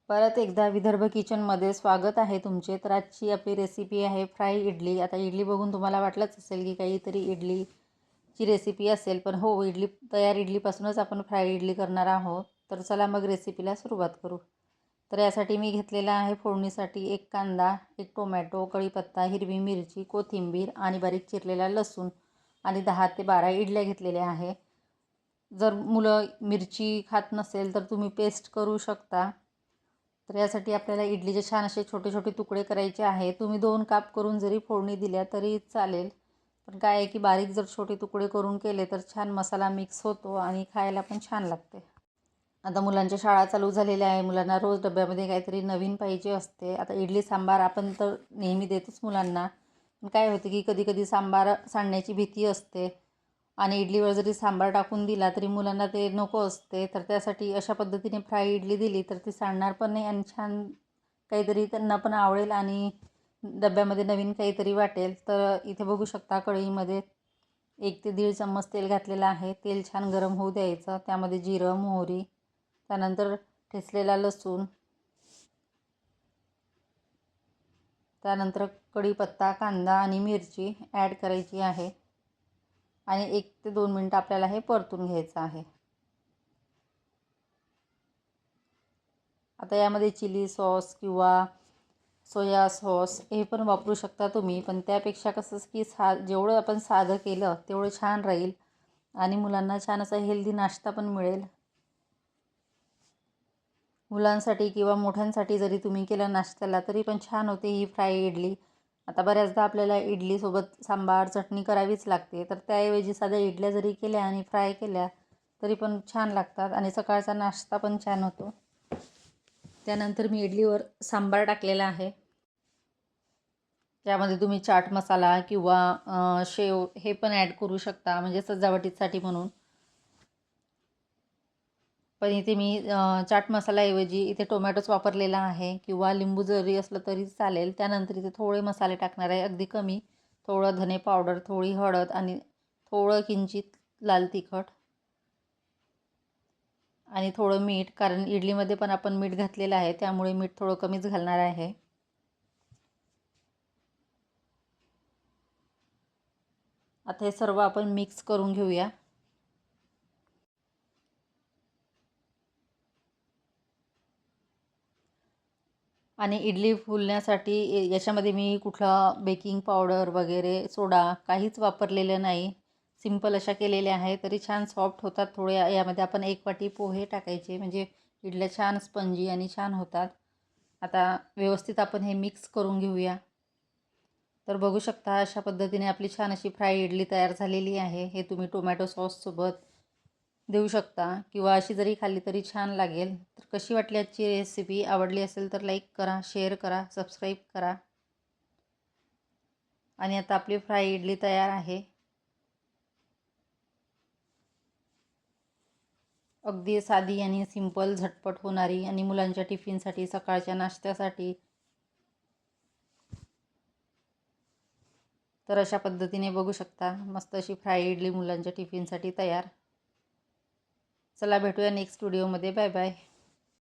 परत एकदा विदर्भ किचनमध्ये स्वागत आहे तुमचे. तर आजची आपली रेसिपी आहे फ्राय इडली. आता इडली बघून तुम्हाला वाटलंच असेल की काहीतरी इडलीची रेसिपी असेल, पण हो, तयार इडलीपासूनच आपण फ्राय इडली करणार आहोत. तर चला मग रेसिपीला सुरुवात करू. तर यासाठी मी घेतलेला आहे फोडणीसाठी एक कांदा, एक टोमॅटो, कढीपत्ता, हिरवी मिरची, कोथिंबीर आणि बारीक चिरलेला लसूण आणि 10 ते 12 इडल्या घेतलेल्या आहे. जर मुलं मिरची खात नसेल तर तुम्ही पेस्ट करू शकता. तर यासाठी आपल्याला इडलीचे छान असे छोटे छोटे तुकडे करायचे आहे. तुम्ही 2 काप करून जरी फोडणी दिल्या तरी चालेल. पण काय आहे की बारीक जर छोटे तुकडे करून केले तर छान मसाला मिक्स होतो आणि खायला पण छान लागते. आता मुलांच्या शाळा चालू झालेल्या आहे. मुलांना रोज डब्यामध्ये काहीतरी नवीन पाहिजे असते. आता इडली सांबार आपण तर नेहमी देतोच मुलांना. पण काय होते की कधी कधी सांबार सांडण्याची भीती असते आणि इडलीवर जरी सांबार टाकून दिला तरी मुलांना ते नको असते. तर त्यासाठी अशा पद्धतीने फ्राय इडली दिली तर ती सांडणार पण नाही आणि छान काहीतरी त्यांना पण आवडेल आणि डब्यामध्ये नवीन काहीतरी वाटेल. तर इथे बघू शकता कढईमध्ये 1 ते 1.5 चम्मच तेल घातलेलं आहे. तेल छान गरम होऊ द्यायचं. त्यामध्ये जिरं, मोहरी, त्यानंतर ठेचलेला लसूण, त्यानंतर कढीपत्ता, कांदा आणि मिरची ॲड करायची आहे आणि 1 ते 2 मिनटं आपल्याला हे परतून घ्यायचं आहे. आता यामध्ये चिली सॉस किंवा सोया सॉस हे पण वापरू शकता तुम्ही. पण त्यापेक्षा कसं की जेवढं आपण साधं केलं तेवढं छान राहील आणि मुलांना छान असा हेल्दी नाश्ता पण मिळेल. मुलांसाठी किंवा मोठ्यांसाठी जरी तुम्ही केलं नाश्त्याला तरी पण छान होते ही फ्राय इडली. आता बऱ्याचदा आपल्याला इडलीसोबत सांबार चटणी करावीच लागते. तर त्याऐवजी साध्या इडल्या जरी केल्या आणि फ्राय केल्या तरी पण छान लागतात आणि सकाळचा नाश्ता पण छान होतो. त्यानंतर मी इडलीवर सांबार टाकलेला आहे. त्यामध्ये तुम्ही चाट मसाला किंवा शेव हे पण ॲड करू शकता म्हणजे सजावटीसाठी म्हणून. पण इथे मी चाट मसाल्याऐवजी इथे टोमॅटोच वापरलेला आहे किंवा लिंबू जरी असलं तरी चालेल. त्यानंतर इथे थोडे मसाले टाकणार आहे, अगदी कमी. थोडं धने पावडर, थोडी हळद आणि थोडं किंचित लाल तिखट आणि थोडं मीठ, कारण इडलीमध्ये पण आपण मीठ घातलेलं आहे त्यामुळे मीठ थोडं कमीच घालणार आहे. आता हे सर्व आपण मिक्स करून घेऊया. आणि इडली फुलण्यासाठी याच्यामध्ये मी कुठला बेकिंग पावडर वगैरे सोडा काहीच वापरलेलं नाही. सिंपल अशा केलेल्या आहे तरी छान सॉफ्ट होतात. थोडे यामध्ये आपण 1 वाटी पोहे टाकायचे म्हणजे इडल्या छान स्पंजी आणि छान होतात. आता व्यवस्थित आपण हे मिक्स करून घेऊया. तर बघू शकता अशा पद्धतीने आपली छान अशी फ्राय इडली तयार झालेली आहे. हे तुम्ही टोमॅटो सॉससोबत देऊ शकता किंवा अशी जरी खाल्ली तरी छान लागेल. तर कशी वाटली आजची रेसिपी? आवडली असेल तर लाईक करा, शेअर करा, सबस्क्राईब करा. आणि आता आपली फ्राय इडली तयार आहे. अगदी साधी आणि सिंपल झटपट होणारी आणि मुलांच्या टिफिनसाठी, सकाळच्या नाश्त्यासाठी. तर अशा पद्धतीने बघू शकता मस्त अशी फ्राय इडली मुलांच्या टिफिनसाठी तयार. चला भेटूया नेक्स्ट व्हिडिओमध्ये. Bye bye.